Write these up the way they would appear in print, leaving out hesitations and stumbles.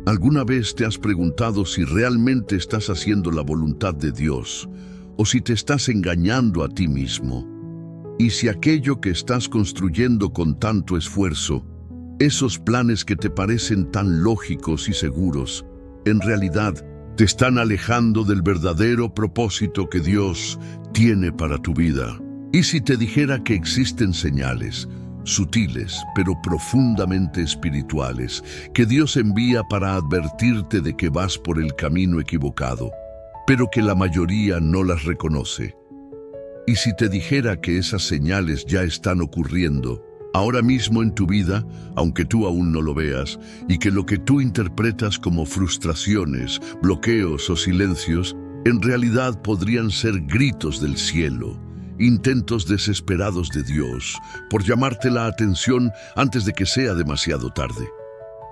¿Alguna vez te has preguntado si realmente estás haciendo la voluntad de Dios o si te estás engañando a ti mismo? Y si aquello que estás construyendo con tanto esfuerzo, esos planes que te parecen tan lógicos y seguros, en realidad te están alejando del verdadero propósito que Dios tiene para tu vida? ¿Y si te dijera que existen señales, sutiles pero profundamente espirituales, que Dios envía para advertirte de que vas por el camino equivocado, pero que la mayoría no las reconoce? ¿Y si te dijera que esas señales ya están ocurriendo ahora mismo en tu vida, aunque tú aún no lo veas, y que lo que tú interpretas como frustraciones, bloqueos o silencios, en realidad podrían ser gritos del cielo, intentos desesperados de Dios por llamarte la atención antes de que sea demasiado tarde?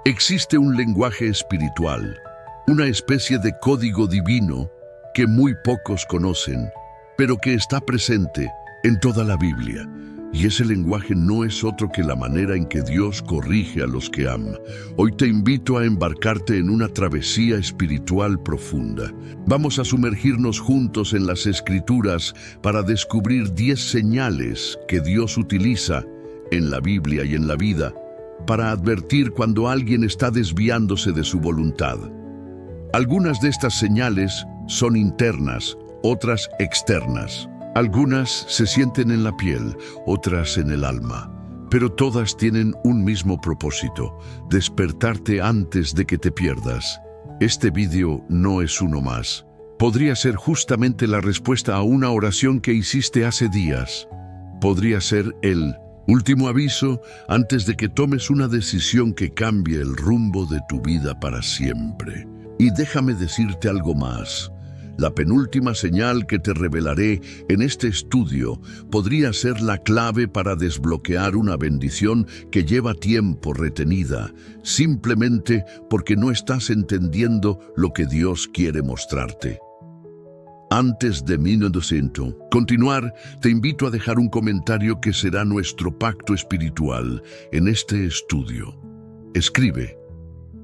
Existe un lenguaje espiritual, una especie de código divino que muy pocos conocen, pero que está presente en toda la Biblia. Y ese lenguaje no es otro que la manera en que Dios corrige a los que ama. Hoy te invito a embarcarte en una travesía espiritual profunda. Vamos a sumergirnos juntos en las Escrituras para descubrir 10 señales que Dios utiliza en la Biblia y en la vida para advertir cuando alguien está desviándose de su voluntad. Algunas de estas señales son internas, otras externas. Algunas se sienten en la piel, otras en el alma, pero todas tienen un mismo propósito: despertarte antes de que te pierdas. Este vídeo no es uno más. Podría ser justamente la respuesta a una oración que hiciste hace días. Podría ser el último aviso antes de que tomes una decisión que cambie el rumbo de tu vida para siempre. Y déjame decirte algo más. La penúltima señal que te revelaré en este estudio podría ser la clave para desbloquear una bendición que lleva tiempo retenida, simplemente porque no estás entendiendo lo que Dios quiere mostrarte. Antes de continuar, te invito a dejar un comentario que será nuestro pacto espiritual en este estudio. Escribe: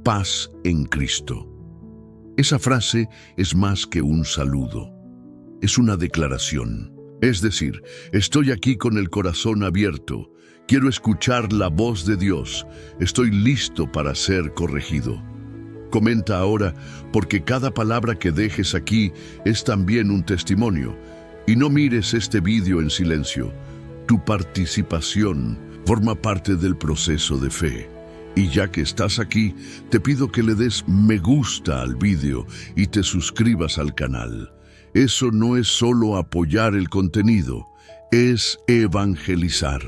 paz en Cristo. Esa frase es más que un saludo, es una declaración. Es decir, estoy aquí con el corazón abierto, quiero escuchar la voz de Dios, estoy listo para ser corregido. Comenta ahora, porque cada palabra que dejes aquí es también un testimonio. Y no mires este vídeo en silencio. Tu participación forma parte del proceso de fe. Y ya que estás aquí, te pido que le des me gusta al vídeo y te suscribas al canal. Eso no es solo apoyar el contenido, es evangelizar.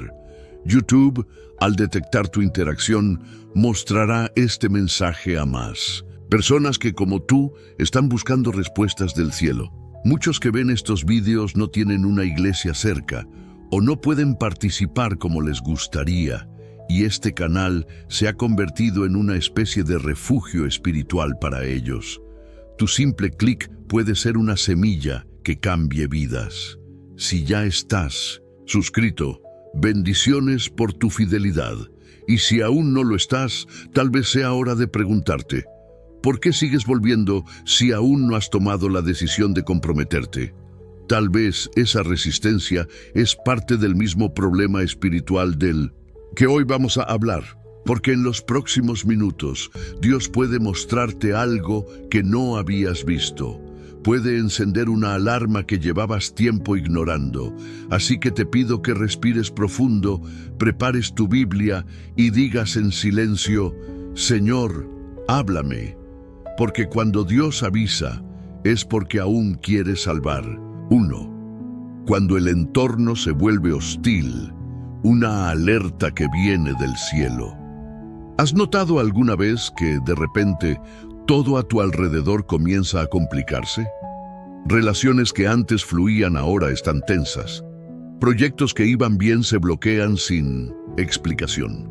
YouTube, al detectar tu interacción, mostrará este mensaje a más personas que, como tú, están buscando respuestas del cielo. Muchos que ven estos vídeos no tienen una iglesia cerca o no pueden participar como les gustaría. Y este canal se ha convertido en una especie de refugio espiritual para ellos. Tu simple clic puede ser una semilla que cambie vidas. Si ya estás suscrito, bendiciones por tu fidelidad. Y si aún no lo estás, tal vez sea hora de preguntarte: ¿por qué sigues volviendo si aún no has tomado la decisión de comprometerte? Tal vez esa resistencia es parte del mismo problema espiritual del que hoy vamos a hablar, porque en los próximos minutos Dios puede mostrarte algo que no habías visto. Puede encender una alarma que llevabas tiempo ignorando. Así que te pido que respires profundo, prepares tu Biblia y digas en silencio: Señor, háblame. Porque cuando Dios avisa, es porque aún quiere salvar. 1. Cuando el entorno se vuelve hostil, una alerta que viene del cielo. ¿Has notado alguna vez que de repente todo a tu alrededor comienza a complicarse? Relaciones que antes fluían ahora están tensas. Proyectos que iban bien se bloquean sin explicación.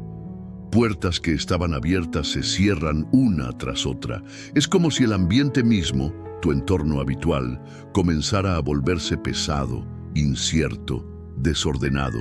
Puertas que estaban abiertas se cierran una tras otra. Es como si el ambiente mismo, tu entorno habitual, comenzara a volverse pesado, incierto, desordenado.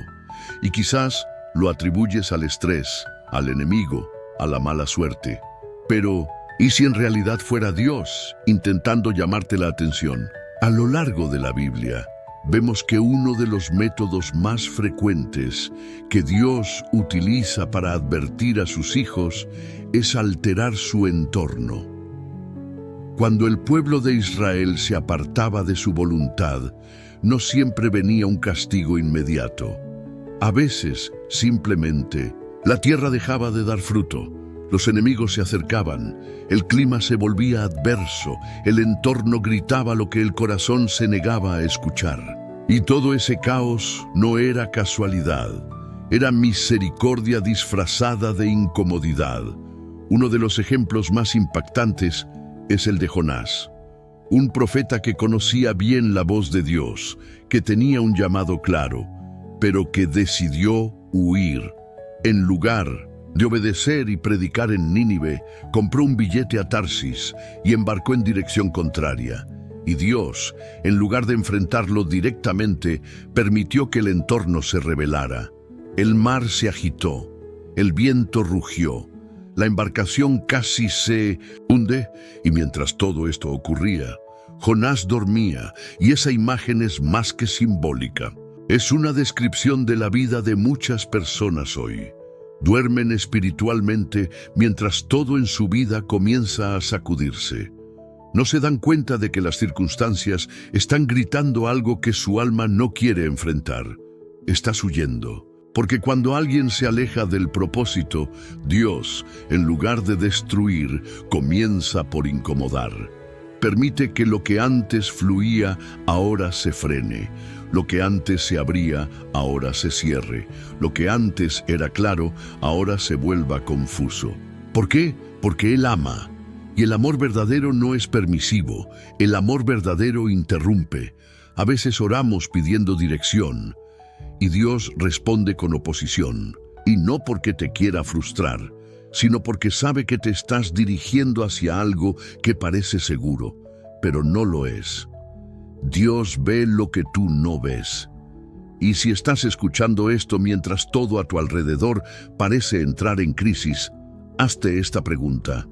Y quizás lo atribuyes al estrés, al enemigo, a la mala suerte. Pero ¿Y si en realidad fuera Dios intentando llamarte la atención? A lo largo de la Biblia, vemos que uno de los métodos más frecuentes que Dios utiliza para advertir a sus hijos es alterar su entorno. Cuando el pueblo de Israel se apartaba de su voluntad, no siempre venía un castigo inmediato. A veces, simplemente, la tierra dejaba de dar fruto, los enemigos se acercaban, el clima se volvía adverso, el entorno gritaba lo que el corazón se negaba a escuchar. Y todo ese caos no era casualidad, era misericordia disfrazada de incomodidad. Uno de los ejemplos más impactantes es el de Jonás, un profeta que conocía bien la voz de Dios, que tenía un llamado claro, pero que decidió huir. En lugar de obedecer y predicar en Nínive, compró un billete a Tarsis y embarcó en dirección contraria. Y Dios, en lugar de enfrentarlo directamente, permitió que el entorno se rebelara. El mar se agitó, el viento rugió, la embarcación casi se hunde, y mientras todo esto ocurría, Jonás dormía, y esa imagen es más que simbólica. Es una descripción de la vida de muchas personas hoy. Duermen espiritualmente mientras todo en su vida comienza a sacudirse. No se dan cuenta de que las circunstancias están gritando algo que su alma no quiere enfrentar. Estás huyendo. Porque cuando alguien se aleja del propósito, Dios, en lugar de destruir, comienza por incomodar. Permite que lo que antes fluía ahora se frene. Lo que antes se abría, ahora se cierre. Lo que antes era claro, ahora se vuelva confuso. ¿Por qué? Porque Él ama. Y el amor verdadero no es permisivo. El amor verdadero interrumpe. A veces oramos pidiendo dirección, y Dios responde con oposición. Y no porque te quiera frustrar, sino porque sabe que te estás dirigiendo hacia algo que parece seguro, pero no lo es. Dios ve lo que tú no ves. Y si estás escuchando esto mientras todo a tu alrededor parece entrar en crisis, hazte esta pregunta.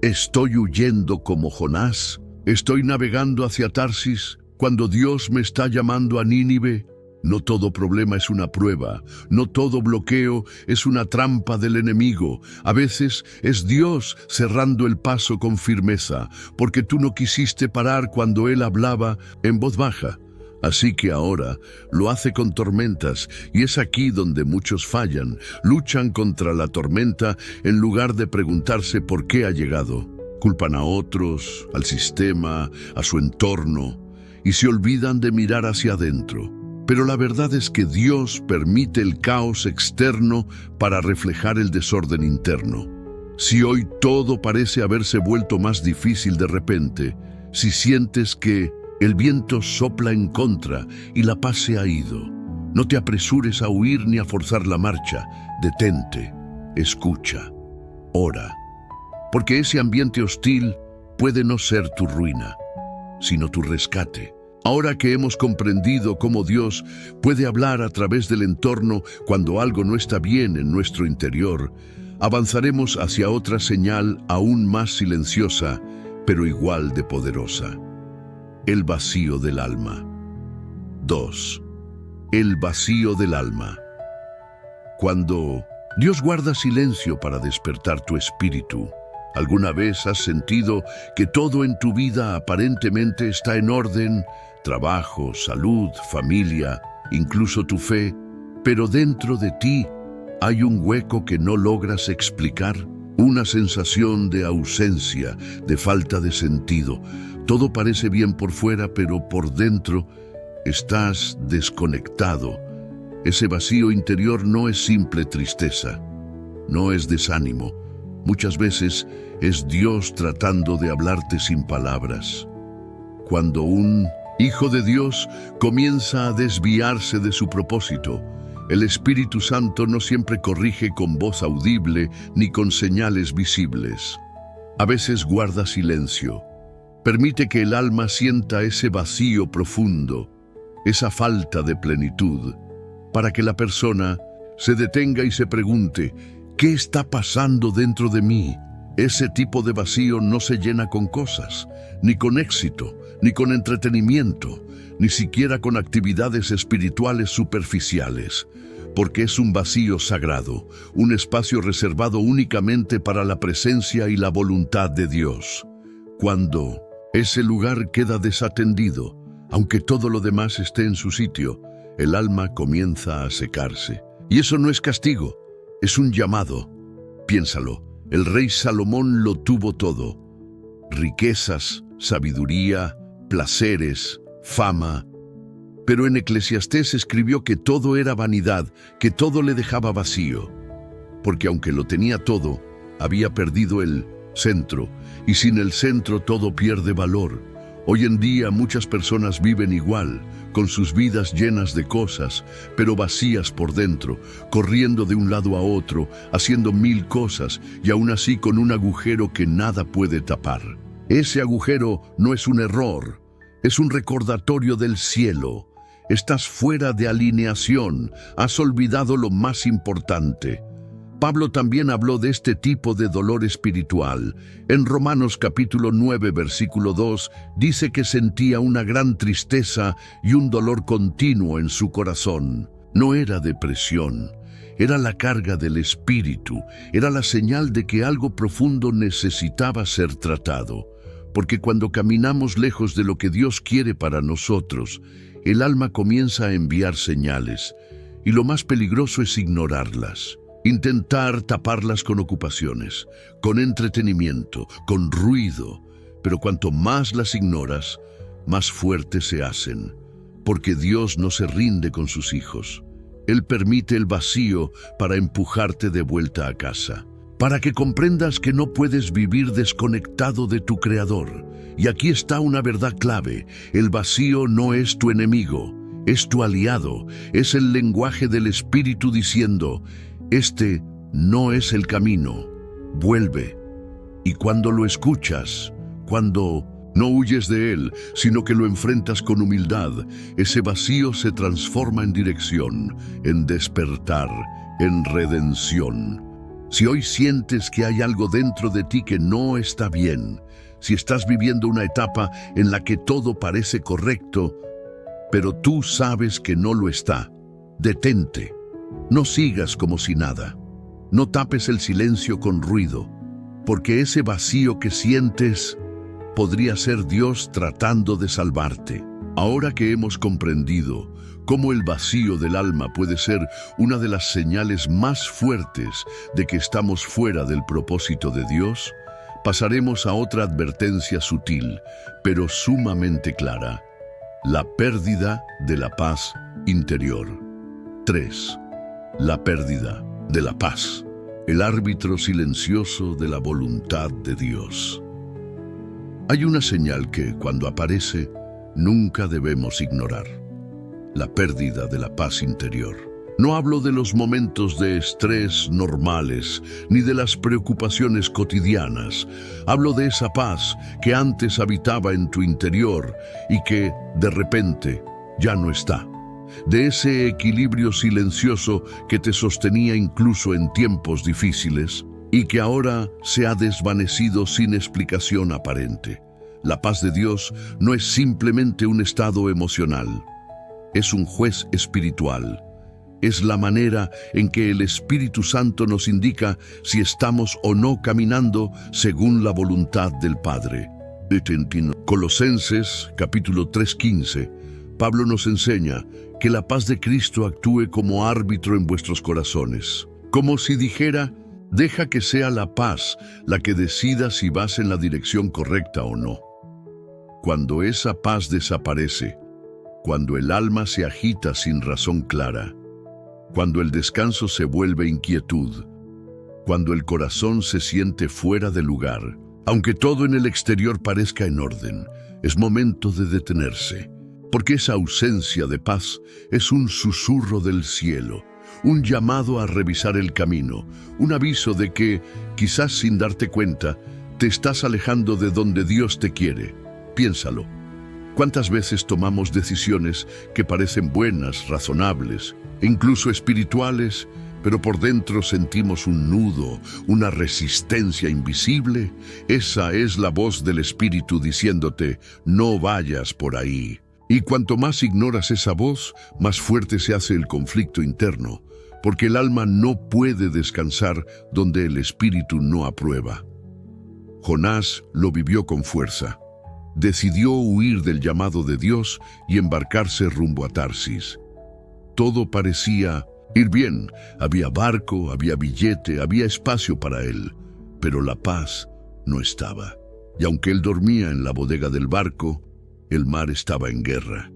¿Estoy huyendo como Jonás? ¿Estoy navegando hacia Tarsis cuando Dios me está llamando a Nínive? No todo problema es una prueba, no todo bloqueo es una trampa del enemigo. A veces es Dios cerrando el paso con firmeza, porque tú no quisiste parar cuando Él hablaba en voz baja. Así que ahora lo hace con tormentas, y es aquí donde muchos fallan. Luchan contra la tormenta en lugar de preguntarse por qué ha llegado. Culpan a otros, al sistema, a su entorno, y se olvidan de mirar hacia adentro. Pero la verdad es que Dios permite el caos externo para reflejar el desorden interno. Si hoy todo parece haberse vuelto más difícil de repente, si sientes que el viento sopla en contra y la paz se ha ido, no te apresures a huir ni a forzar la marcha. Detente, escucha, ora. Porque ese ambiente hostil puede no ser tu ruina, sino tu rescate. Ahora que hemos comprendido cómo Dios puede hablar a través del entorno cuando algo no está bien en nuestro interior, avanzaremos hacia otra señal aún más silenciosa, pero igual de poderosa. El vacío del alma. 2. El vacío del alma. Cuando Dios guarda silencio para despertar tu espíritu, ¿alguna vez has sentido que todo en tu vida aparentemente está en orden? Trabajo, salud, familia, incluso tu fe, pero dentro de ti hay un hueco que no logras explicar, una sensación de ausencia, de falta de sentido. Todo parece bien por fuera, pero por dentro estás desconectado. Ese vacío interior no es simple tristeza, no es desánimo. Muchas veces es Dios tratando de hablarte sin palabras. Cuando un Hijo de Dios comienza a desviarse de su propósito, el Espíritu Santo no siempre corrige con voz audible ni con señales visibles. A veces guarda silencio. Permite que el alma sienta ese vacío profundo, esa falta de plenitud, para que la persona se detenga y se pregunte, ¿qué está pasando dentro de mí? Ese tipo de vacío no se llena con cosas, ni con éxito, ni con entretenimiento, ni siquiera con actividades espirituales superficiales, porque es un vacío sagrado, un espacio reservado únicamente para la presencia y la voluntad de Dios. Cuando ese lugar queda desatendido, aunque todo lo demás esté en su sitio, el alma comienza a secarse. Y eso no es castigo, es un llamado. Piénsalo, el rey Salomón lo tuvo todo: riquezas, sabiduría, placeres, fama. Pero en Eclesiastés escribió que todo era vanidad, que todo le dejaba vacío, porque aunque lo tenía todo, había perdido el centro, y sin el centro todo pierde valor. Hoy en día muchas personas viven igual, con sus vidas llenas de cosas, pero vacías por dentro, corriendo de un lado a otro, haciendo mil cosas, y aún así con un agujero que nada puede tapar. Ese agujero no es un error, es un recordatorio del cielo. Estás fuera de alineación, has olvidado lo más importante. Pablo también habló de este tipo de dolor espiritual. En Romanos capítulo 9, versículo 2, dice que sentía una gran tristeza y un dolor continuo en su corazón. No era depresión, era la carga del espíritu, era la señal de que algo profundo necesitaba ser tratado. Porque cuando caminamos lejos de lo que Dios quiere para nosotros, el alma comienza a enviar señales, y lo más peligroso es ignorarlas. Intentar taparlas con ocupaciones, con entretenimiento, con ruido, pero cuanto más las ignoras, más fuertes se hacen, porque Dios no se rinde con sus hijos. Él permite el vacío para empujarte de vuelta a casa, para que comprendas que no puedes vivir desconectado de tu Creador. Y aquí está una verdad clave: el vacío no es tu enemigo, es tu aliado, es el lenguaje del Espíritu diciendo: este no es el camino, vuelve. Y cuando lo escuchas, cuando no huyes de él, sino que lo enfrentas con humildad, ese vacío se transforma en dirección, en despertar, en redención. Si hoy sientes que hay algo dentro de ti que no está bien, si estás viviendo una etapa en la que todo parece correcto, pero tú sabes que no lo está, detente. No sigas como si nada. No tapes el silencio con ruido, porque ese vacío que sientes podría ser Dios tratando de salvarte. Ahora que hemos comprendido cómo el vacío del alma puede ser una de las señales más fuertes de que estamos fuera del propósito de Dios, pasaremos a otra advertencia sutil, pero sumamente clara: la pérdida de la paz interior. 3. La pérdida de la paz, el árbitro silencioso de la voluntad de Dios. Hay una señal que, cuando aparece, nunca debemos ignorar: la pérdida de la paz interior. No hablo de los momentos de estrés normales, ni de las preocupaciones cotidianas. Hablo de esa paz que antes habitaba en tu interior y que, de repente, ya no está. De ese equilibrio silencioso que te sostenía incluso en tiempos difíciles y que ahora se ha desvanecido sin explicación aparente. La paz de Dios no es simplemente un estado emocional, es un juez espiritual. Es la manera en que el Espíritu Santo nos indica si estamos o no caminando según la voluntad del Padre. Colosenses capítulo 3:15, Pablo nos enseña que la paz de Cristo actúe como árbitro en vuestros corazones, como si dijera: deja que sea la paz la que decida si vas en la dirección correcta o no. Cuando esa paz desaparece, cuando el alma se agita sin razón clara, cuando el descanso se vuelve inquietud, cuando el corazón se siente fuera de lugar, aunque todo en el exterior parezca en orden, es momento de detenerse, porque esa ausencia de paz es un susurro del cielo, un llamado a revisar el camino, un aviso de que, quizás sin darte cuenta, te estás alejando de donde Dios te quiere. Piénsalo. ¿Cuántas veces tomamos decisiones que parecen buenas, razonables, e incluso espirituales, pero por dentro sentimos un nudo, una resistencia invisible. Esa es la voz del Espíritu diciéndote, no vayas por ahí. Y cuanto más ignoras esa voz, más fuerte se hace el conflicto interno, porque el alma no puede descansar donde el Espíritu no aprueba. Jonás lo vivió con fuerza. Decidió huir del llamado de Dios y embarcarse rumbo a Tarsis. Todo parecía ir bien. Había barco, había billete, había espacio para él. Pero la paz no estaba. Y aunque él dormía en la bodega del barco, el mar estaba en guerra.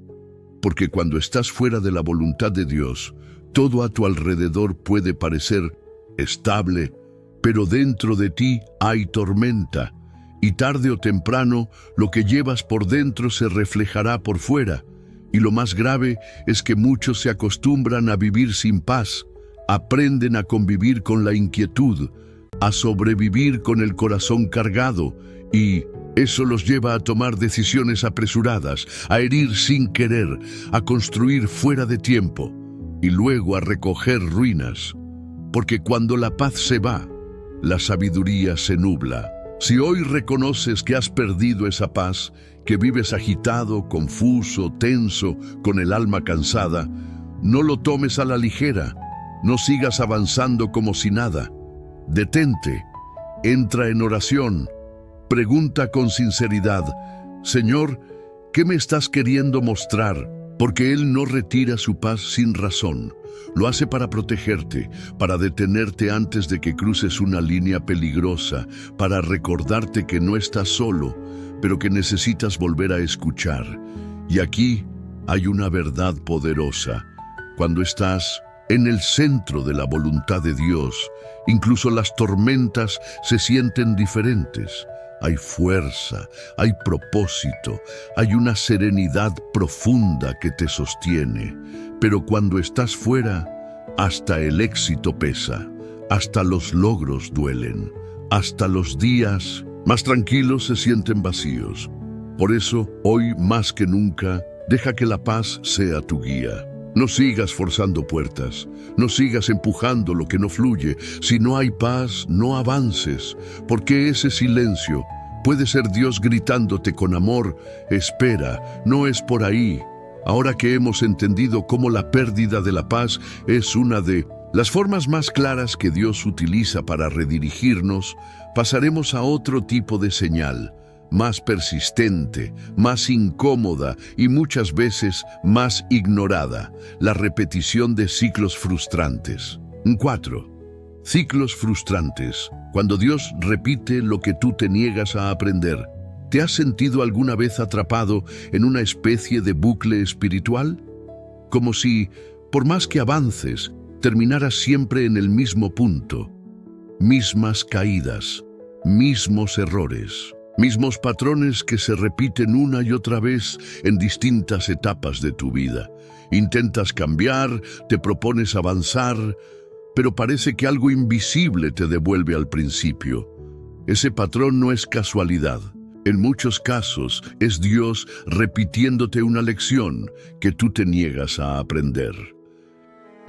Porque cuando estás fuera de la voluntad de Dios, todo a tu alrededor puede parecer estable, pero dentro de ti hay tormenta. Y tarde o temprano, lo que llevas por dentro se reflejará por fuera. Y lo más grave es que muchos se acostumbran a vivir sin paz, aprenden a convivir con la inquietud, a sobrevivir con el corazón cargado, y eso los lleva a tomar decisiones apresuradas, a herir sin querer, a construir fuera de tiempo, y luego a recoger ruinas. Porque cuando la paz se va, la sabiduría se nubla. Si hoy reconoces que has perdido esa paz, que vives agitado, confuso, tenso, con el alma cansada, no lo tomes a la ligera, no sigas avanzando como si nada. Detente, entra en oración, pregunta con sinceridad, Señor, ¿qué me estás queriendo mostrar? Porque Él no retira su paz sin razón. Lo hace para protegerte, para detenerte antes de que cruces una línea peligrosa, para recordarte que no estás solo, pero que necesitas volver a escuchar. Y aquí hay una verdad poderosa. Cuando estás en el centro de la voluntad de Dios, incluso las tormentas se sienten diferentes. Hay fuerza, hay propósito, hay una serenidad profunda que te sostiene. Pero cuando estás fuera, hasta el éxito pesa, hasta los logros duelen, hasta los días más tranquilos se sienten vacíos. Por eso, hoy más que nunca, deja que la paz sea tu guía. No sigas forzando puertas, no sigas empujando lo que no fluye. Si no hay paz, no avances, porque ese silencio puede ser Dios gritándote con amor, espera, no es por ahí. Ahora que hemos entendido cómo la pérdida de la paz es una de las formas más claras que Dios utiliza para redirigirnos, pasaremos a otro tipo de señal, más persistente, más incómoda y muchas veces más ignorada, la repetición de ciclos frustrantes. 4. Ciclos frustrantes. Cuando Dios repite lo que tú te niegas a aprender. ¿Te has sentido alguna vez atrapado en una especie de bucle espiritual? Como si, por más que avances, terminaras siempre en el mismo punto. Mismas caídas, mismos errores, mismos patrones que se repiten una y otra vez en distintas etapas de tu vida. Intentas cambiar, te propones avanzar, pero parece que algo invisible te devuelve al principio. Ese patrón no es casualidad. En muchos casos es Dios repitiéndote una lección que tú te niegas a aprender.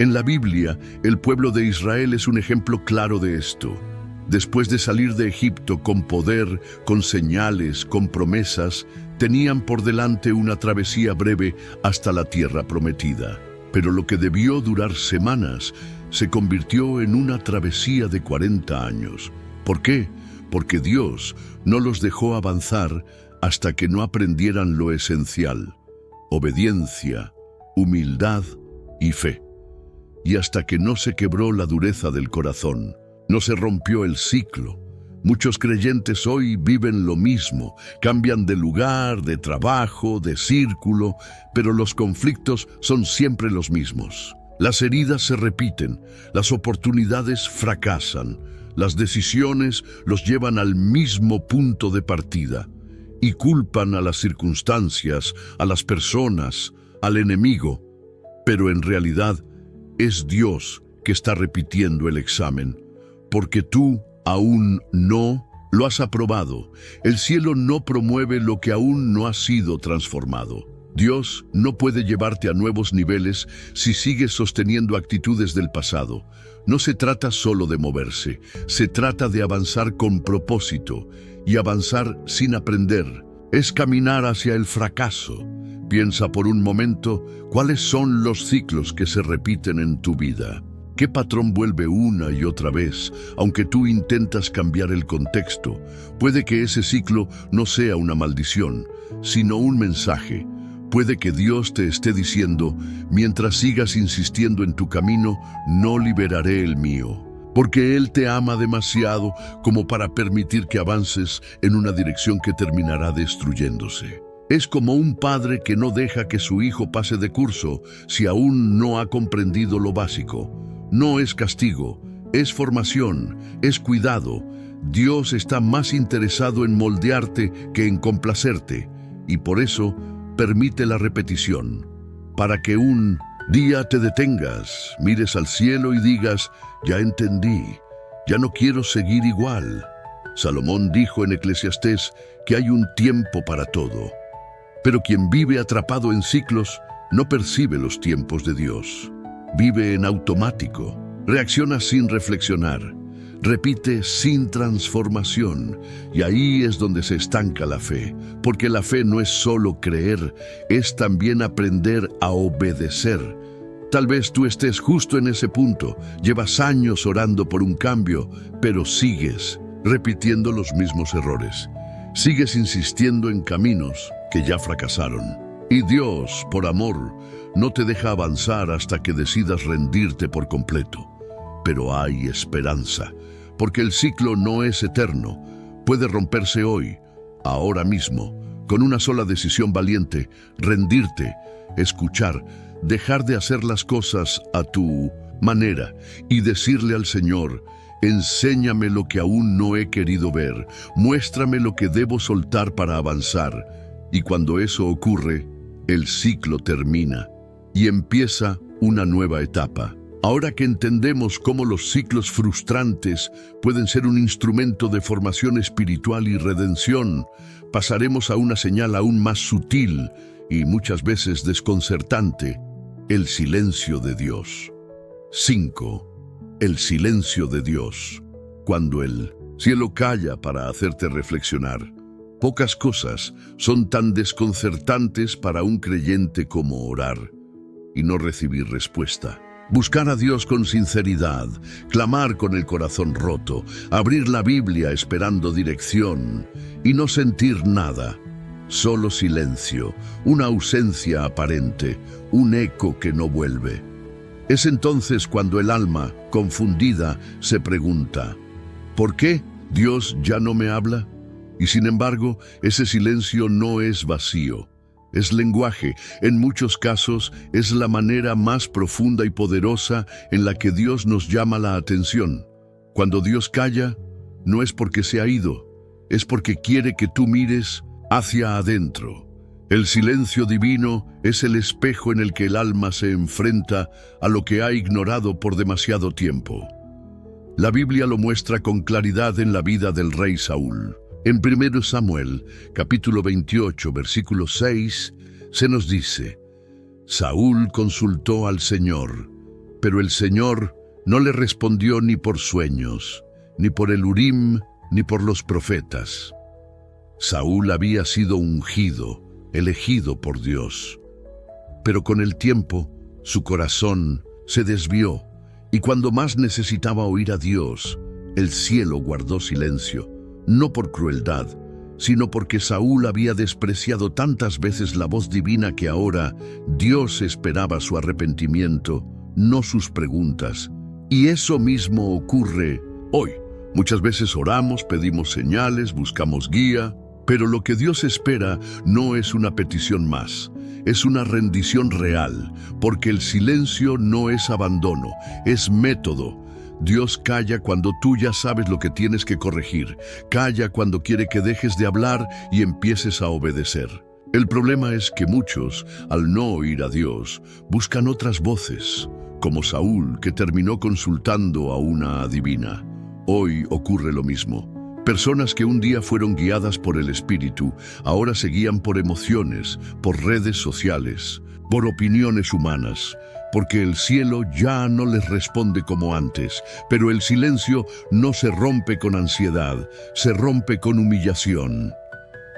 En la Biblia, el pueblo de Israel es un ejemplo claro de esto. Después de salir de Egipto con poder, con señales, con promesas, tenían por delante una travesía breve hasta la tierra prometida. Pero lo que debió durar semanas se convirtió en una travesía de 40 años. ¿Por qué? Porque Dios no los dejó avanzar hasta que no aprendieran lo esencial: obediencia, humildad y fe. Y hasta que no se quebró la dureza del corazón, no se rompió el ciclo. Muchos creyentes hoy viven lo mismo, cambian de lugar, de trabajo, de círculo, pero los conflictos son siempre los mismos. Las heridas se repiten, las oportunidades fracasan, las decisiones los llevan al mismo punto de partida y culpan a las circunstancias, a las personas, al enemigo. Pero en realidad es Dios que está repitiendo el examen, porque tú aún no lo has aprobado. El cielo no promueve lo que aún no ha sido transformado. Dios no puede llevarte a nuevos niveles si sigues sosteniendo actitudes del pasado. No se trata solo de moverse, se trata de avanzar con propósito, y avanzar sin aprender es caminar hacia el fracaso. Piensa por un momento cuáles son los ciclos que se repiten en tu vida. ¿Qué patrón vuelve una y otra vez, aunque tú intentas cambiar el contexto? Puede que ese ciclo no sea una maldición, sino un mensaje. Puede que Dios te esté diciendo, mientras sigas insistiendo en tu camino, no liberaré el mío. Porque Él te ama demasiado como para permitir que avances en una dirección que terminará destruyéndose. Es como un padre que no deja que su hijo pase de curso si aún no ha comprendido lo básico. No es castigo, es formación, es cuidado. Dios está más interesado en moldearte que en complacerte, y por eso permite la repetición, para que un día te detengas, mires al cielo y digas, ya entendí, ya no quiero seguir igual. Salomón dijo en Eclesiastés que hay un tiempo para todo, pero quien vive atrapado en ciclos no percibe los tiempos de Dios. Vive en automático, reacciona sin reflexionar, repite sin transformación, y ahí es donde se estanca la fe, porque la fe no es solo creer, es también aprender a obedecer. Tal vez tú estés justo en ese punto, llevas años orando por un cambio, pero sigues repitiendo los mismos errores. Sigues insistiendo en caminos que ya fracasaron. Y Dios, por amor, no te deja avanzar hasta que decidas rendirte por completo. Pero hay esperanza, porque el ciclo no es eterno. Puede romperse hoy, ahora mismo, con una sola decisión valiente: rendirte, escuchar, dejar de hacer las cosas a tu manera y decirle al Señor: enséñame lo que aún no he querido ver, muéstrame lo que debo soltar para avanzar. Y cuando eso ocurre, el ciclo termina y empieza una nueva etapa. Ahora que entendemos cómo los ciclos frustrantes pueden ser un instrumento de formación espiritual y redención, pasaremos a una señal aún más sutil y muchas veces desconcertante: el silencio de Dios. 5. El silencio de Dios. Cuando el cielo calla para hacerte reflexionar, pocas cosas son tan desconcertantes para un creyente como orar y no recibir respuesta. Buscar a Dios con sinceridad, clamar con el corazón roto, abrir la Biblia esperando dirección y no sentir nada. Solo silencio, una ausencia aparente, un eco que no vuelve. Es entonces cuando el alma, confundida, se pregunta: ¿por qué Dios ya no me habla? Y sin embargo, ese silencio no es vacío. Es lenguaje. En muchos casos es la manera más profunda y poderosa en la que Dios nos llama la atención. Cuando Dios calla, no es porque se ha ido, es porque quiere que tú mires hacia adentro. El silencio divino es el espejo en el que el alma se enfrenta a lo que ha ignorado por demasiado tiempo. La Biblia lo muestra con claridad en la vida del rey Saúl. En 1 Samuel, capítulo 28, versículo 6, se nos dice: Saúl consultó al Señor, pero el Señor no le respondió ni por sueños, ni por el Urim, ni por los profetas. Saúl había sido ungido, elegido por Dios. Pero con el tiempo, su corazón se desvió, y cuando más necesitaba oír a Dios, el cielo guardó silencio. No por crueldad, sino porque Saúl había despreciado tantas veces la voz divina que ahora Dios esperaba su arrepentimiento, no sus preguntas. Y eso mismo ocurre hoy. Muchas veces oramos, pedimos señales, buscamos guía, pero lo que Dios espera no es una petición más, es una rendición real, porque el silencio no es abandono, es método. Dios calla cuando tú ya sabes lo que tienes que corregir. Calla cuando quiere que dejes de hablar y empieces a obedecer. El problema es que muchos, al no oír a Dios, buscan otras voces, como Saúl, que terminó consultando a una adivina. Hoy ocurre lo mismo. Personas que un día fueron guiadas por el Espíritu, ahora se guían por emociones, por redes sociales, por opiniones humanas, porque el cielo ya no les responde como antes, pero el silencio no se rompe con ansiedad, se rompe con humillación.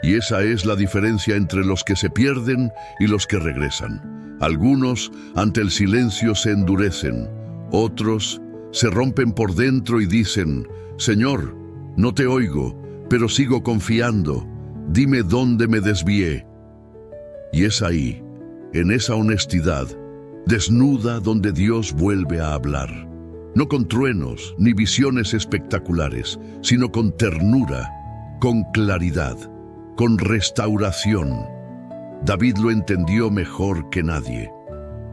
Y esa es la diferencia entre los que se pierden y los que regresan. Algunos ante el silencio se endurecen, otros se rompen por dentro y dicen: Señor, no te oigo, pero sigo confiando. Dime dónde me desvié. Y es ahí, en esa honestidad, desnuda, donde Dios vuelve a hablar. No con truenos ni visiones espectaculares, sino con ternura, con claridad, con restauración. David lo entendió mejor que nadie.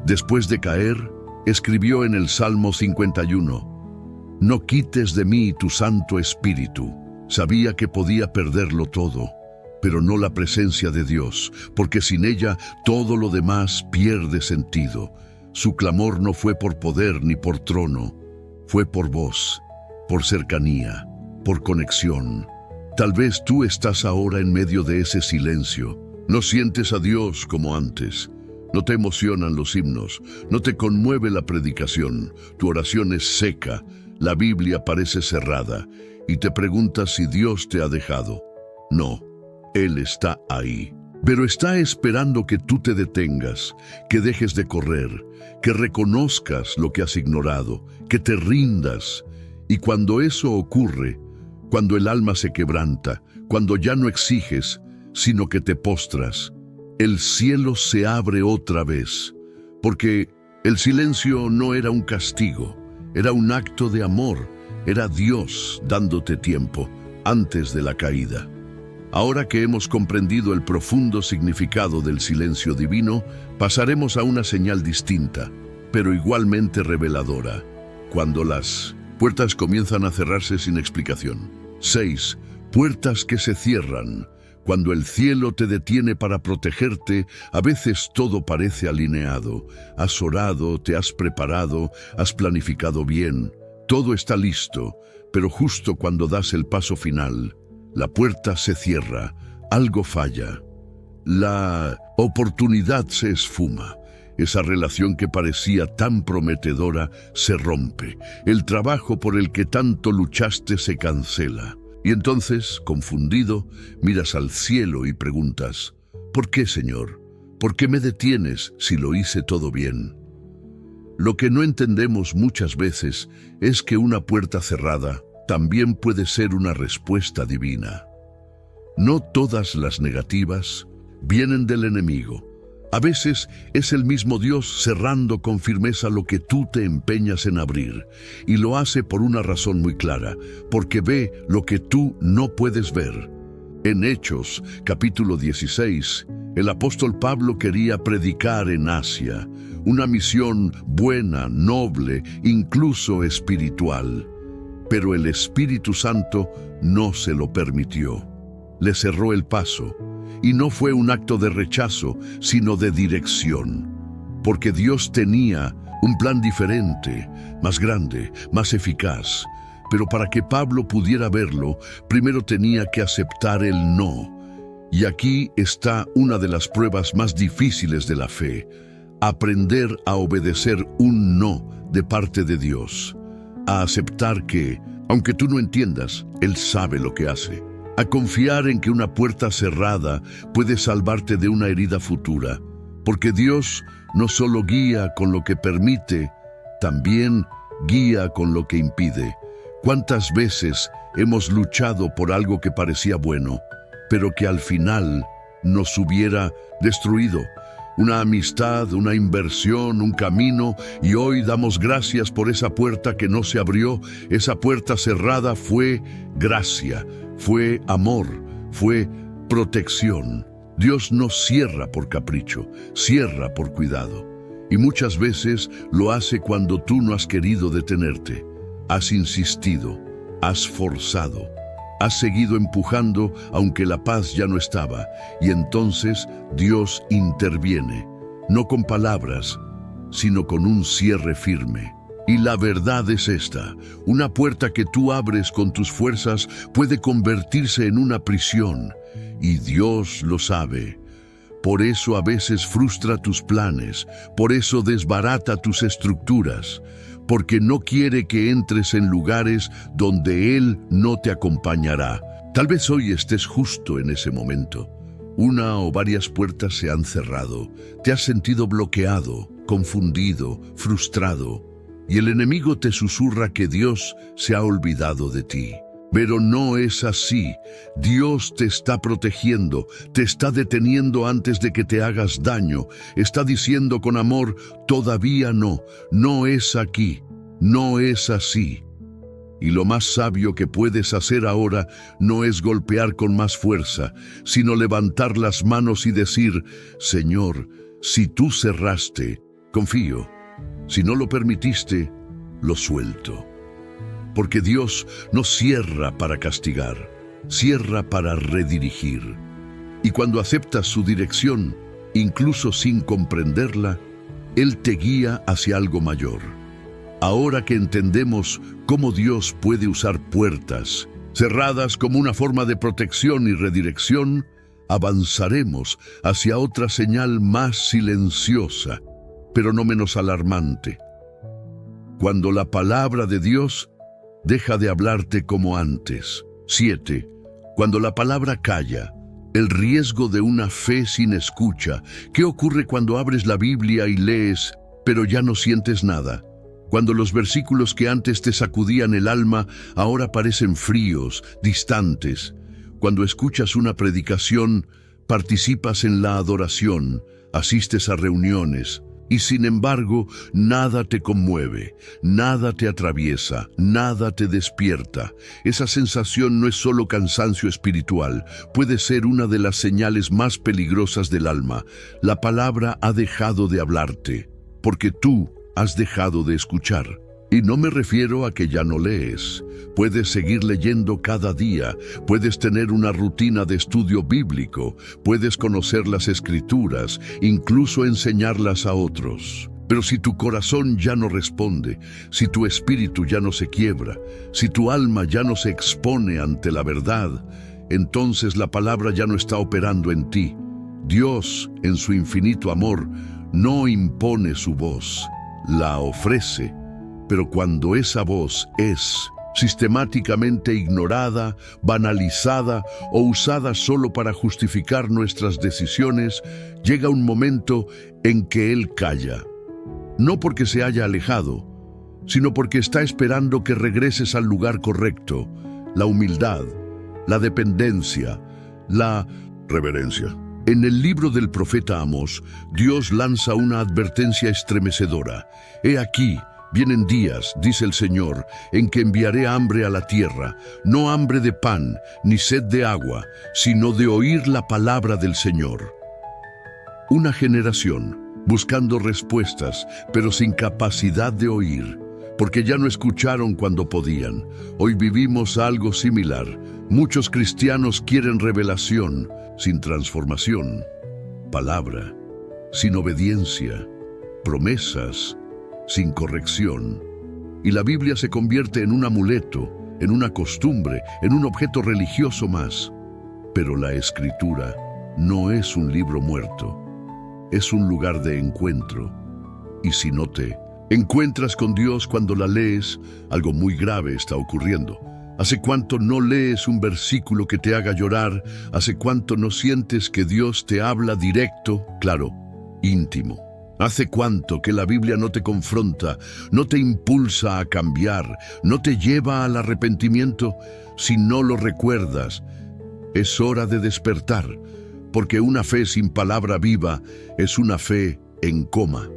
Después de caer, escribió en el Salmo 51, No quites de mí tu Santo Espíritu. Sabía que podía perderlo todo, pero no la presencia de Dios, porque sin ella todo lo demás pierde sentido. Su clamor no fue por poder ni por trono, fue por voz, por cercanía, por conexión. Tal vez tú estás ahora en medio de ese silencio. No sientes a Dios como antes. No te emocionan los himnos, no te conmueve la predicación. Tu oración es seca, la Biblia parece cerrada, y te preguntas si Dios te ha dejado. No, Él está ahí, pero está esperando que tú te detengas, que dejes de correr, que reconozcas lo que has ignorado, que te rindas. Y cuando eso ocurre, cuando el alma se quebranta, cuando ya no exiges, sino que te postras, el cielo se abre otra vez, porque el silencio no era un castigo, era un acto de amor, era Dios dándote tiempo antes de la caída. Ahora que hemos comprendido el profundo significado del silencio divino, pasaremos a una señal distinta, pero igualmente reveladora, cuando las puertas comienzan a cerrarse sin explicación. 6. Puertas que se cierran. Cuando el cielo te detiene para protegerte, a veces todo parece alineado. Has orado, te has preparado, has planificado bien. Todo está listo, pero justo cuando das el paso final, la puerta se cierra, algo falla. La oportunidad se esfuma. Esa relación que parecía tan prometedora se rompe. El trabajo por el que tanto luchaste se cancela. Y entonces, confundido, miras al cielo y preguntas: ¿por qué, Señor? ¿Por qué me detienes si lo hice todo bien? Lo que no entendemos muchas veces es que una puerta cerrada también puede ser una respuesta divina. No todas las negativas vienen del enemigo. A veces es el mismo Dios cerrando con firmeza lo que tú te empeñas en abrir, y lo hace por una razón muy clara, porque ve lo que tú no puedes ver. En Hechos, capítulo 16, el apóstol Pablo quería predicar en Asia, una misión buena, noble, incluso espiritual. Pero el Espíritu Santo no se lo permitió. Le cerró el paso. Y no fue un acto de rechazo, sino de dirección. Porque Dios tenía un plan diferente, más grande, más eficaz. Pero para que Pablo pudiera verlo, primero tenía que aceptar el no. Y aquí está una de las pruebas más difíciles de la fe: aprender a obedecer un no de parte de Dios. A aceptar que, aunque tú no entiendas, Él sabe lo que hace. A confiar en que una puerta cerrada puede salvarte de una herida futura, porque Dios no solo guía con lo que permite, también guía con lo que impide. ¿Cuántas veces hemos luchado por algo que parecía bueno, pero que al final nos hubiera destruido? Una amistad, una inversión, un camino, y hoy damos gracias por esa puerta que no se abrió. Esa puerta cerrada fue gracia, fue amor, fue protección. Dios no cierra por capricho, cierra por cuidado. Y muchas veces lo hace cuando tú no has querido detenerte. Has insistido, has forzado, has seguido empujando aunque la paz ya no estaba. Y entonces Dios interviene, no con palabras, sino con un cierre firme. Y la verdad es esta: una puerta que tú abres con tus fuerzas puede convertirse en una prisión, y Dios lo sabe. Por eso a veces frustra tus planes, por eso desbarata tus estructuras, porque no quiere que entres en lugares donde Él no te acompañará. Tal vez hoy estés justo en ese momento. Una o varias puertas se han cerrado, te has sentido bloqueado, confundido, frustrado, y el enemigo te susurra que Dios se ha olvidado de ti. Pero no es así. Dios te está protegiendo, te está deteniendo antes de que te hagas daño. Está diciendo con amor: todavía no, no es aquí, no es así. Y lo más sabio que puedes hacer ahora no es golpear con más fuerza, sino levantar las manos y decir: Señor, si tú cerraste, confío. Si no lo permitiste, lo suelto. Porque Dios no cierra para castigar, cierra para redirigir. Y cuando aceptas su dirección, incluso sin comprenderla, Él te guía hacia algo mayor. Ahora que entendemos cómo Dios puede usar puertas cerradas como una forma de protección y redirección, avanzaremos hacia otra señal más silenciosa, pero no menos alarmante. Cuando la palabra de Dios deja de hablarte como antes. 7. Cuando la palabra calla, el riesgo de una fe sin escucha. ¿Qué ocurre cuando abres la Biblia y lees, pero ya no sientes nada? Cuando los versículos que antes te sacudían el alma ahora parecen fríos, distantes. Cuando escuchas una predicación, participas en la adoración, asistes a reuniones, y sin embargo, nada te conmueve, nada te atraviesa, nada te despierta. Esa sensación no es solo cansancio espiritual, puede ser una de las señales más peligrosas del alma. La palabra ha dejado de hablarte, porque tú has dejado de escuchar. Y no me refiero a que ya no lees. Puedes seguir leyendo cada día, puedes tener una rutina de estudio bíblico, puedes conocer las Escrituras, incluso enseñarlas a otros. Pero si tu corazón ya no responde, si tu espíritu ya no se quiebra, si tu alma ya no se expone ante la verdad, entonces la palabra ya no está operando en ti. Dios, en su infinito amor, no impone su voz, la ofrece. Pero cuando esa voz es sistemáticamente ignorada, banalizada o usada solo para justificar nuestras decisiones, llega un momento en que Él calla. No porque se haya alejado, sino porque está esperando que regreses al lugar correcto: la humildad, la dependencia, la reverencia. En el libro del profeta Amós, Dios lanza una advertencia estremecedora. He aquí, vienen días, dice el Señor, en que enviaré hambre a la tierra, no hambre de pan, ni sed de agua, sino de oír la palabra del Señor. Una generación buscando respuestas, pero sin capacidad de oír, porque ya no escucharon cuando podían. Hoy vivimos algo similar. Muchos cristianos quieren revelación, sin transformación, palabra, sin obediencia, promesas, sin corrección. Y la Biblia se convierte en un amuleto, en una costumbre, en un objeto religioso más. Pero la Escritura no es un libro muerto, es un lugar de encuentro. Y si no te encuentras con Dios cuando la lees, algo muy grave está ocurriendo. ¿Hace cuánto no lees un versículo que te haga llorar? ¿Hace cuánto no sientes que Dios te habla directo, claro, íntimo? ¿Hace cuánto que la Biblia no te confronta, no te impulsa a cambiar, no te lleva al arrepentimiento? Si no lo recuerdas, es hora de despertar, porque una fe sin palabra viva es una fe en coma.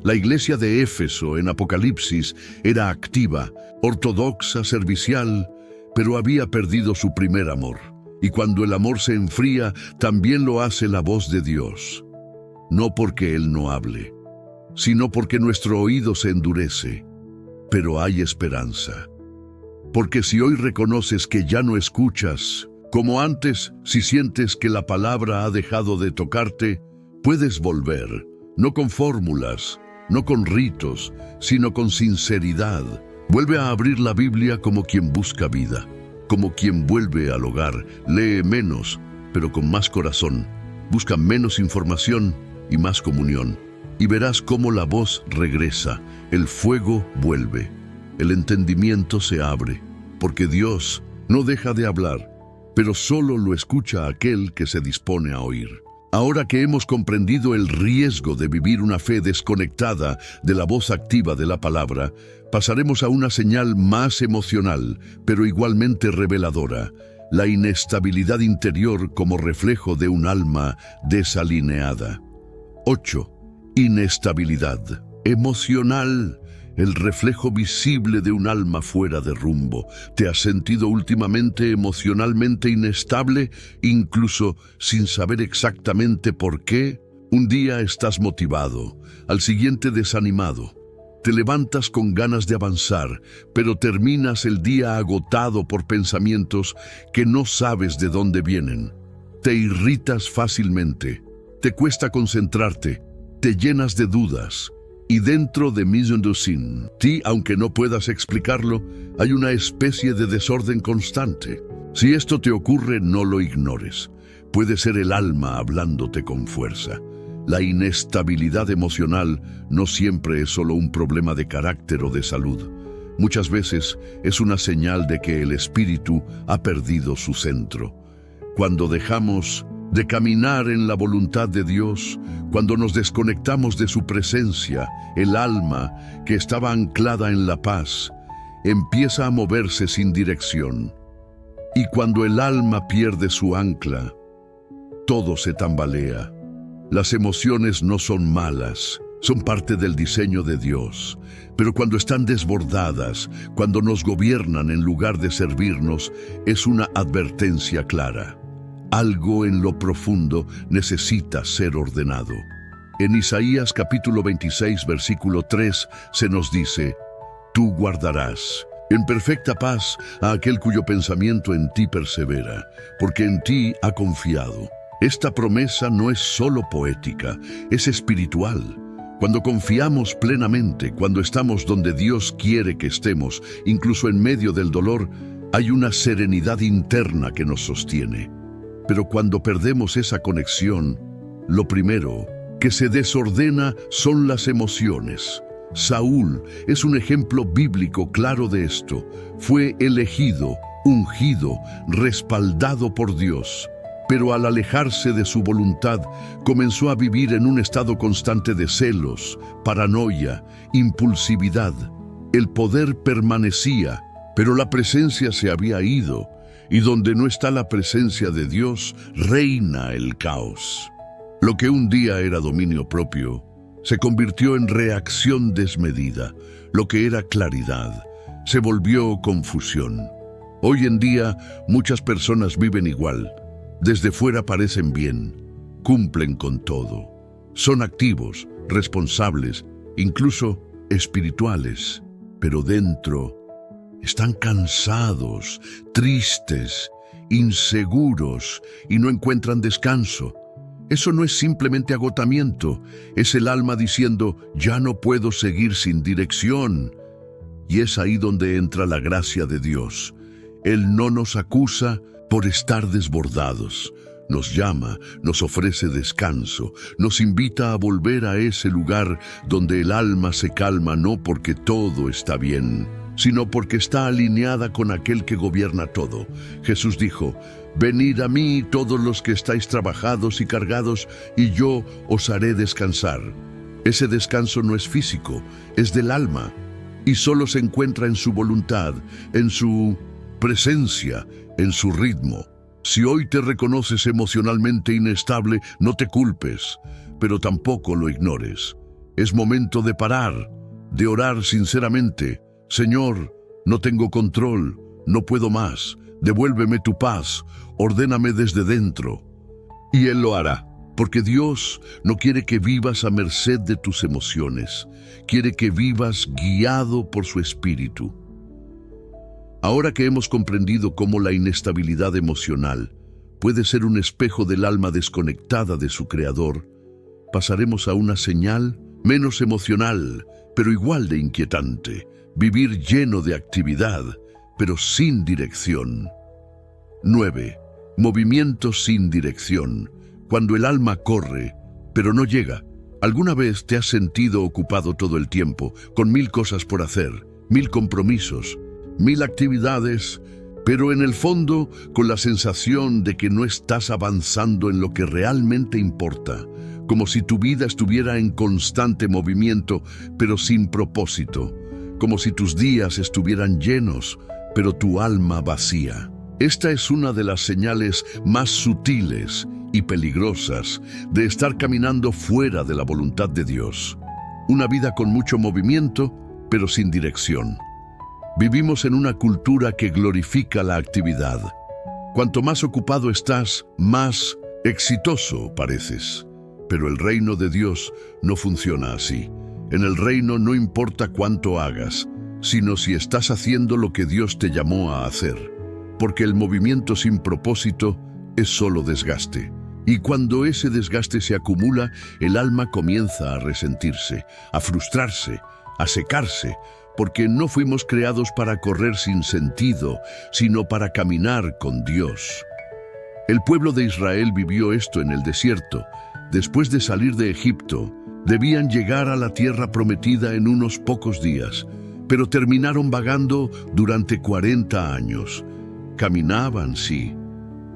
La iglesia de Éfeso en Apocalipsis era activa, ortodoxa, servicial, pero había perdido su primer amor. Y cuando el amor se enfría, también lo hace la voz de Dios. No porque Él no hable, sino porque nuestro oído se endurece. Pero hay esperanza. Porque si hoy reconoces que ya no escuchas, como antes, si sientes que la palabra ha dejado de tocarte, puedes volver, no con fórmulas, no con ritos, sino con sinceridad. Vuelve a abrir la Biblia como quien busca vida, como quien vuelve al hogar. Lee menos, pero con más corazón. Busca menos información y más comunión. Y verás cómo la voz regresa, el fuego vuelve, el entendimiento se abre, porque Dios no deja de hablar, pero solo lo escucha aquel que se dispone a oír. Ahora que hemos comprendido el riesgo de vivir una fe desconectada de la voz activa de la palabra, pasaremos a una señal más emocional, pero igualmente reveladora: la inestabilidad interior como reflejo de un alma desalineada. 8. Inestabilidad emocional, el reflejo visible de un alma fuera de rumbo. ¿Te has sentido últimamente emocionalmente inestable, incluso sin saber exactamente por qué? Un día estás motivado, al siguiente desanimado. Te levantas con ganas de avanzar, pero terminas el día agotado por pensamientos que no sabes de dónde vienen. Te irritas fácilmente, te cuesta concentrarte, te llenas de dudas. Y dentro de ti, aunque no puedas explicarlo, hay una especie de desorden constante. Si esto te ocurre, no lo ignores. Puede ser el alma hablándote con fuerza. La inestabilidad emocional no siempre es solo un problema de carácter o de salud. Muchas veces es una señal de que el espíritu ha perdido su centro. Cuando dejamos de caminar en la voluntad de Dios, cuando nos desconectamos de su presencia, el alma, que estaba anclada en la paz, empieza a moverse sin dirección. Y cuando el alma pierde su ancla, todo se tambalea. Las emociones no son malas, son parte del diseño de Dios, pero cuando están desbordadas, cuando nos gobiernan en lugar de servirnos, es una advertencia clara. Algo en lo profundo necesita ser ordenado. En Isaías capítulo 26, versículo 3, se nos dice: tú guardarás en perfecta paz a aquel cuyo pensamiento en ti persevera, porque en ti ha confiado. Esta promesa no es solo poética, es espiritual. Cuando confiamos plenamente, cuando estamos donde Dios quiere que estemos, incluso en medio del dolor, hay una serenidad interna que nos sostiene. Pero cuando perdemos esa conexión, lo primero que se desordena son las emociones. Saúl es un ejemplo bíblico claro de esto. Fue elegido, ungido, respaldado por Dios. Pero al alejarse de su voluntad, comenzó a vivir en un estado constante de celos, paranoia, impulsividad. El poder permanecía, pero la presencia se había ido. Y donde no está la presencia de Dios, reina el caos. Lo que un día era dominio propio, se convirtió en reacción desmedida. Lo que era claridad, se volvió confusión. Hoy en día, muchas personas viven igual. Desde fuera parecen bien, cumplen con todo. Son activos, responsables, incluso espirituales. Pero dentro están cansados, tristes, inseguros y no encuentran descanso. Eso no es simplemente agotamiento, es el alma diciendo: ya no puedo seguir sin dirección. Y es ahí donde entra la gracia de Dios. Él no nos acusa por estar desbordados. Nos llama, nos ofrece descanso, nos invita a volver a ese lugar donde el alma se calma, no porque todo está bien, sino porque está alineada con aquel que gobierna todo. Jesús dijo: venid a mí todos los que estáis trabajados y cargados, y yo os haré descansar. Ese descanso no es físico, es del alma, y solo se encuentra en su voluntad, en su presencia, en su ritmo. Si hoy te reconoces emocionalmente inestable, no te culpes, pero tampoco lo ignores. Es momento de parar, de orar sinceramente. Señor, no tengo control, no puedo más, devuélveme tu paz, ordéname desde dentro. Y Él lo hará, porque Dios no quiere que vivas a merced de tus emociones, quiere que vivas guiado por su espíritu. Ahora que hemos comprendido cómo la inestabilidad emocional puede ser un espejo del alma desconectada de su Creador, pasaremos a una señal menos emocional, pero igual de inquietante. Vivir lleno de actividad, pero sin dirección. 9. Movimiento sin dirección. Cuando el alma corre, pero no llega. ¿Alguna vez te has sentido ocupado todo el tiempo, con 1000 cosas por hacer, 1000 compromisos, 1000 actividades, pero en el fondo con la sensación de que no estás avanzando en lo que realmente importa, como si tu vida estuviera en constante movimiento, pero sin propósito, como si tus días estuvieran llenos, pero tu alma vacía? Esta es una de las señales más sutiles y peligrosas de estar caminando fuera de la voluntad de Dios. Una vida con mucho movimiento, pero sin dirección. Vivimos en una cultura que glorifica la actividad. Cuanto más ocupado estás, más exitoso pareces. Pero el reino de Dios no funciona así. En el reino no importa cuánto hagas, sino si estás haciendo lo que Dios te llamó a hacer. Porque el movimiento sin propósito es solo desgaste. Y cuando ese desgaste se acumula, el alma comienza a resentirse, a frustrarse, a secarse, porque no fuimos creados para correr sin sentido, sino para caminar con Dios. El pueblo de Israel vivió esto en el desierto. Después de salir de Egipto, debían llegar a la tierra prometida en unos pocos días, pero terminaron vagando durante 40 años. Caminaban, sí,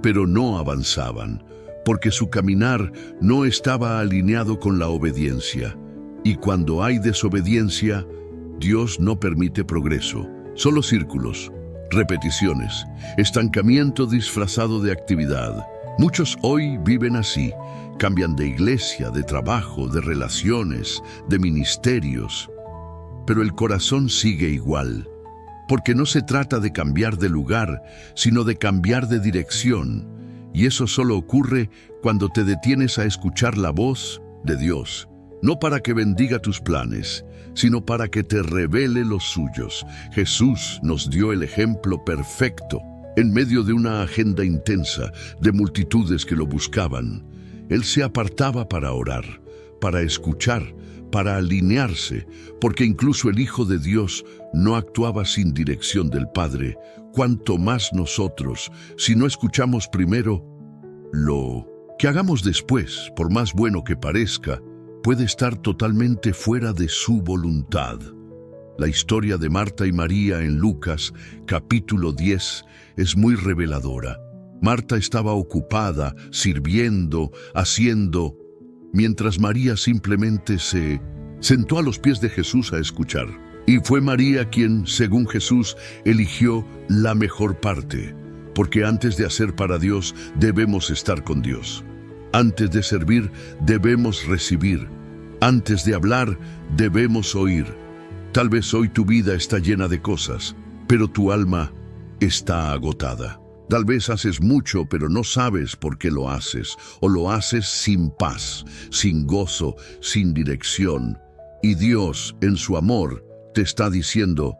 pero no avanzaban, porque su caminar no estaba alineado con la obediencia. Y cuando hay desobediencia, Dios no permite progreso, solo círculos, repeticiones, estancamiento disfrazado de actividad. Muchos hoy viven así, cambian de iglesia, de trabajo, de relaciones, de ministerios, pero el corazón sigue igual, porque no se trata de cambiar de lugar, sino de cambiar de dirección, y eso solo ocurre cuando te detienes a escuchar la voz de Dios, no para que bendiga tus planes, sino para que te revele los suyos. Jesús nos dio el ejemplo perfecto. En medio de una agenda intensa de multitudes que lo buscaban, Él se apartaba para orar, para escuchar, para alinearse, porque incluso el Hijo de Dios no actuaba sin dirección del Padre. Cuanto más nosotros, si no escuchamos primero, lo que hagamos después, por más bueno que parezca, puede estar totalmente fuera de su voluntad. La historia de Marta y María en Lucas, capítulo 10, es muy reveladora. Marta estaba ocupada, sirviendo, haciendo, mientras María simplemente se sentó a los pies de Jesús a escuchar. Y fue María quien, según Jesús, eligió la mejor parte, porque antes de hacer para Dios, debemos estar con Dios. Antes de servir, debemos recibir. Antes de hablar, debemos oír. Tal vez hoy tu vida está llena de cosas, pero tu alma está agotada. Tal vez haces mucho, pero no sabes por qué lo haces, o lo haces sin paz, sin gozo, sin dirección. Y Dios, en su amor, te está diciendo: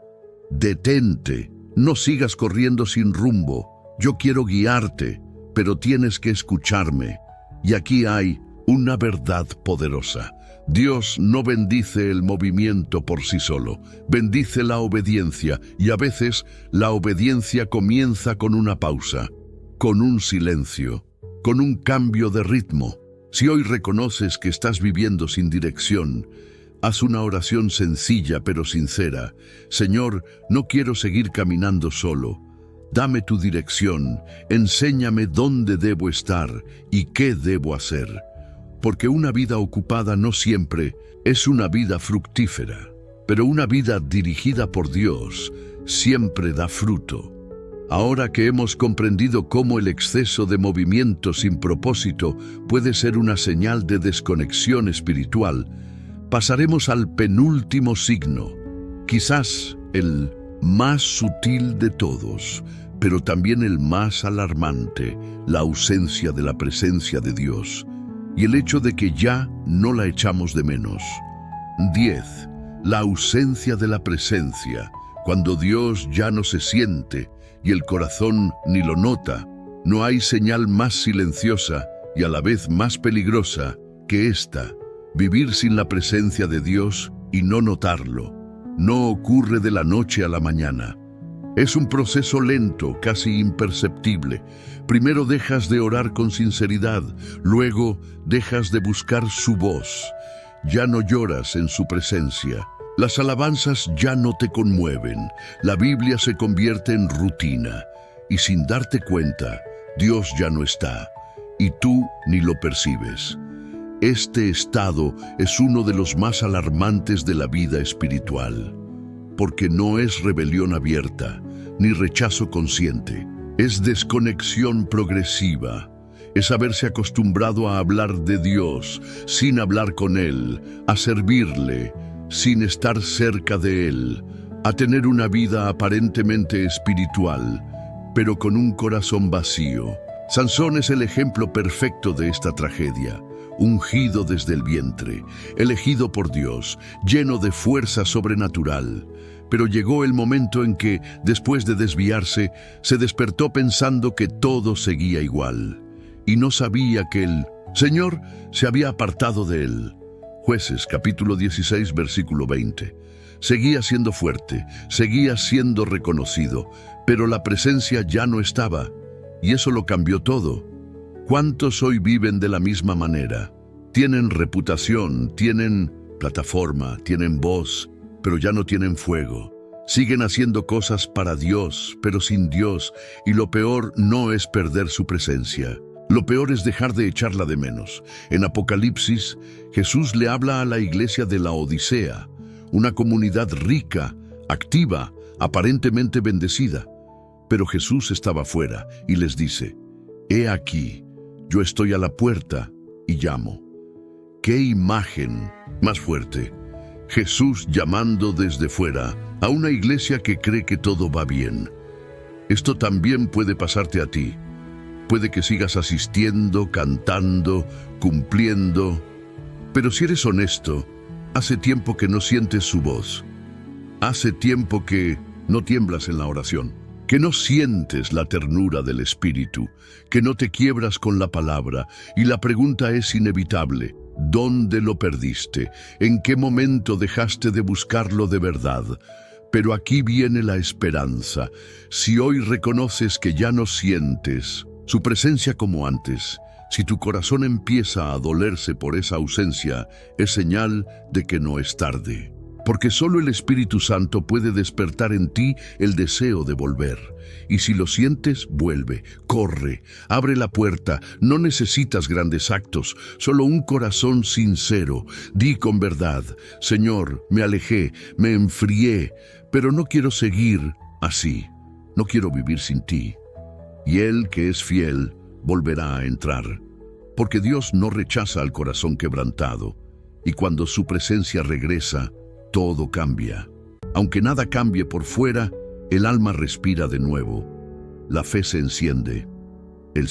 detente, no sigas corriendo sin rumbo. Yo quiero guiarte, pero tienes que escucharme. Y aquí hay una verdad poderosa. Dios no bendice el movimiento por sí solo, bendice la obediencia, y a veces la obediencia comienza con una pausa, con un silencio, con un cambio de ritmo. Si hoy reconoces que estás viviendo sin dirección, haz una oración sencilla pero sincera. Señor, no quiero seguir caminando solo. Dame tu dirección, enséñame dónde debo estar y qué debo hacer. Porque una vida ocupada no siempre es una vida fructífera, pero una vida dirigida por Dios siempre da fruto. Ahora que hemos comprendido cómo el exceso de movimiento sin propósito puede ser una señal de desconexión espiritual, pasaremos al penúltimo signo, quizás el más sutil de todos, pero también el más alarmante: la ausencia de la presencia de Dios y el hecho de que ya no la echamos de menos. 10. La ausencia de la presencia, cuando Dios ya no se siente y el corazón ni lo nota. No hay señal más silenciosa y a la vez más peligrosa que esta. Vivir sin la presencia de Dios y no notarlo no ocurre de la noche a la mañana. Es un proceso lento, casi imperceptible. Primero dejas de orar con sinceridad, luego dejas de buscar su voz. Ya no lloras en su presencia. Las alabanzas ya no te conmueven. La Biblia se convierte en rutina. Y sin darte cuenta, Dios ya no está. Y tú ni lo percibes. Este estado es uno de los más alarmantes de la vida espiritual, porque no es rebelión abierta, ni rechazo consciente. Es desconexión progresiva. Es haberse acostumbrado a hablar de Dios sin hablar con Él, a servirle sin estar cerca de Él, a tener una vida aparentemente espiritual, pero con un corazón vacío. Sansón es el ejemplo perfecto de esta tragedia. Ungido desde el vientre, elegido por Dios, lleno de fuerza sobrenatural. Pero llegó el momento en que, después de desviarse, se despertó pensando que todo seguía igual, y no sabía que el Señor se había apartado de él. Jueces, capítulo 16, versículo 20. Seguía siendo fuerte, seguía siendo reconocido, pero la presencia ya no estaba, y eso lo cambió todo. ¿Cuántos hoy viven de la misma manera? Tienen reputación, tienen plataforma, tienen voz, pero ya no tienen fuego. Siguen haciendo cosas para Dios, pero sin Dios, y lo peor no es perder su presencia. Lo peor es dejar de echarla de menos. En Apocalipsis, Jesús le habla a la iglesia de la Odisea, una comunidad rica, activa, aparentemente bendecida. Pero Jesús estaba fuera y les dice: «He aquí, yo estoy a la puerta y llamo». ¡Qué imagen más fuerte! Jesús llamando desde fuera a una iglesia que cree que todo va bien. Esto también puede pasarte a ti. Puede que sigas asistiendo, cantando, cumpliendo, pero si eres honesto, hace tiempo que no sientes su voz. Hace tiempo que no tiemblas en la oración, que no sientes la ternura del Espíritu, que no te quiebras con la palabra, y la pregunta es inevitable: ¿dónde lo perdiste? ¿En qué momento dejaste de buscarlo de verdad? Pero aquí viene la esperanza. Si hoy reconoces que ya no sientes su presencia como antes, si tu corazón empieza a dolerse por esa ausencia, es señal de que no es tarde. Porque solo el Espíritu Santo puede despertar en ti el deseo de volver. Y si lo sientes, vuelve, corre, abre la puerta. No necesitas grandes actos, solo un corazón sincero. Di con verdad: Señor, me alejé, me enfrié, pero no quiero seguir así. No quiero vivir sin ti. Y Él, que es fiel, volverá a entrar. Porque Dios no rechaza al corazón quebrantado. Y cuando su presencia regresa, todo cambia. Aunque nada cambie por fuera, el alma respira de nuevo. La fe se enciende. El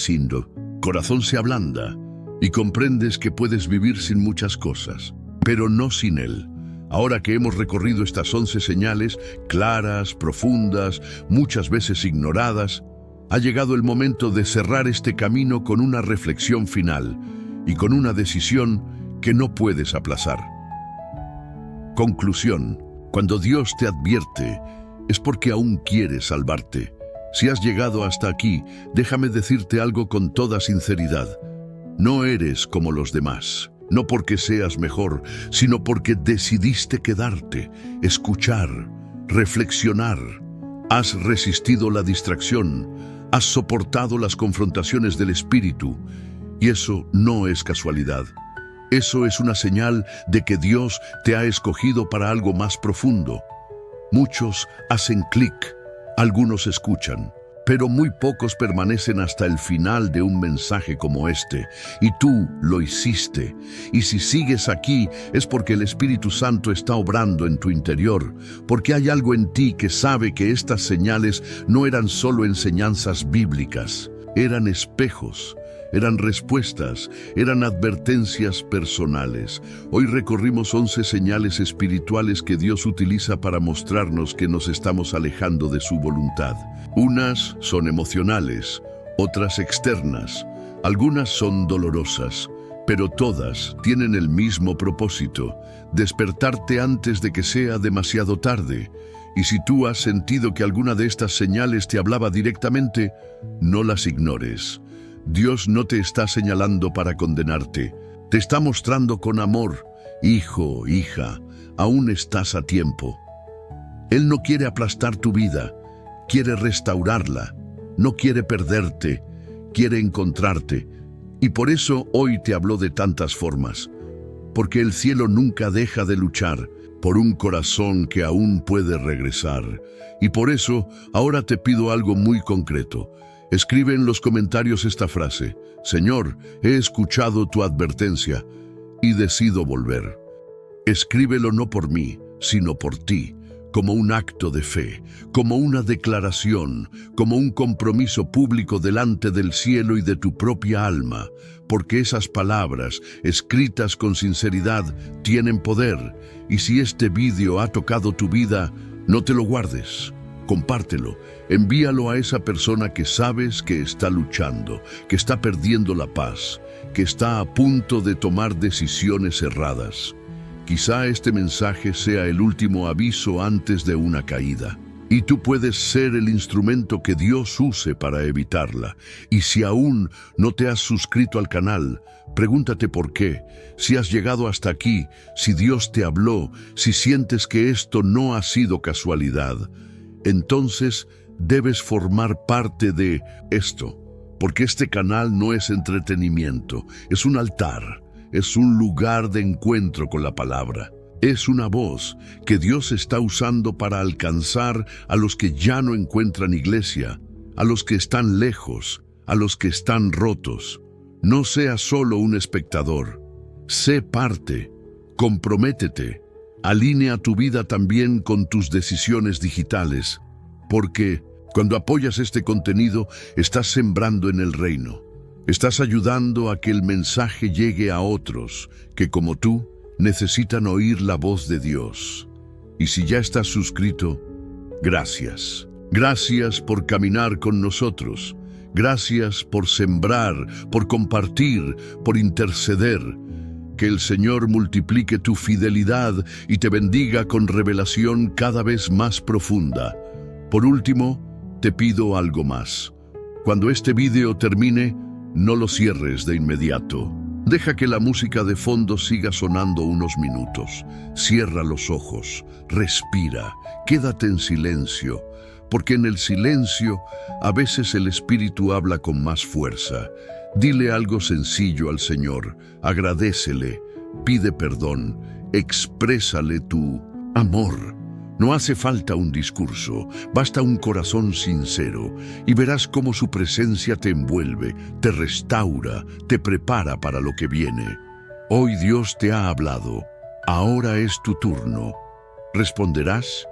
corazón se ablanda y comprendes que puedes vivir sin muchas cosas, pero no sin Él. Ahora que hemos recorrido estas 11 señales, claras, profundas, muchas veces ignoradas, ha llegado el momento de cerrar este camino con una reflexión final y con una decisión que no puedes aplazar. Conclusión: cuando Dios te advierte, es porque aún quiere salvarte. Si has llegado hasta aquí, déjame decirte algo con toda sinceridad. No eres como los demás, no porque seas mejor, sino porque decidiste quedarte, escuchar, reflexionar. Has resistido la distracción, has soportado las confrontaciones del espíritu, y eso no es casualidad. Eso es una señal de que Dios te ha escogido para algo más profundo. Muchos hacen clic, algunos escuchan, pero muy pocos permanecen hasta el final de un mensaje como este. Y tú lo hiciste. Y si sigues aquí es porque el Espíritu Santo está obrando en tu interior, porque hay algo en ti que sabe que estas señales no eran solo enseñanzas bíblicas, eran espejos. Eran respuestas, eran advertencias personales. Hoy recorrimos 11 señales espirituales que Dios utiliza para mostrarnos que nos estamos alejando de su voluntad. Unas son emocionales, otras externas, algunas son dolorosas, pero todas tienen el mismo propósito: despertarte antes de que sea demasiado tarde. Y si tú has sentido que alguna de estas señales te hablaba directamente, no las ignores. Dios no te está señalando para condenarte. Te está mostrando con amor: hijo, hija, aún estás a tiempo. Él no quiere aplastar tu vida, quiere restaurarla. No quiere perderte, quiere encontrarte. Y por eso hoy te habló de tantas formas. Porque el cielo nunca deja de luchar por un corazón que aún puede regresar. Y por eso ahora te pido algo muy concreto. Escribe en los comentarios esta frase: Señor, he escuchado tu advertencia y decido volver. Escríbelo no por mí, sino por ti, como un acto de fe, como una declaración, como un compromiso público delante del cielo y de tu propia alma, porque esas palabras, escritas con sinceridad, tienen poder. Y si este vídeo ha tocado tu vida, no te lo guardes. Compártelo, envíalo a esa persona que sabes que está luchando, que está perdiendo la paz, que está a punto de tomar decisiones erradas. Quizá este mensaje sea el último aviso antes de una caída. Y tú puedes ser el instrumento que Dios use para evitarla. Y si aún no te has suscrito al canal, pregúntate por qué. Si has llegado hasta aquí, si Dios te habló, si sientes que esto no ha sido casualidad, entonces debes formar parte de esto. Porque este canal no es entretenimiento, es un altar. Es un lugar de encuentro con la palabra. Es una voz que Dios está usando para alcanzar a los que ya no encuentran iglesia, a los que están lejos, a los que están rotos. No seas solo un espectador. Sé parte, comprométete, alinea tu vida también con tus decisiones digitales, porque cuando apoyas este contenido, estás sembrando en el reino. Estás ayudando a que el mensaje llegue a otros que, como tú, necesitan oír la voz de Dios. Y si ya estás suscrito, gracias. Gracias por caminar con nosotros. Gracias por sembrar, por compartir, por interceder. Que el Señor multiplique tu fidelidad y te bendiga con revelación cada vez más profunda. Por último, te pido algo más. Cuando este video termine, no lo cierres de inmediato. Deja que la música de fondo siga sonando unos minutos. Cierra los ojos, respira, quédate en silencio, porque en el silencio a veces el Espíritu habla con más fuerza. Dile algo sencillo al Señor, agradécele, pide perdón, exprésale tu amor. No hace falta un discurso, basta un corazón sincero y verás cómo su presencia te envuelve, te restaura, te prepara para lo que viene. Hoy Dios te ha hablado, ahora es tu turno. ¿Responderás?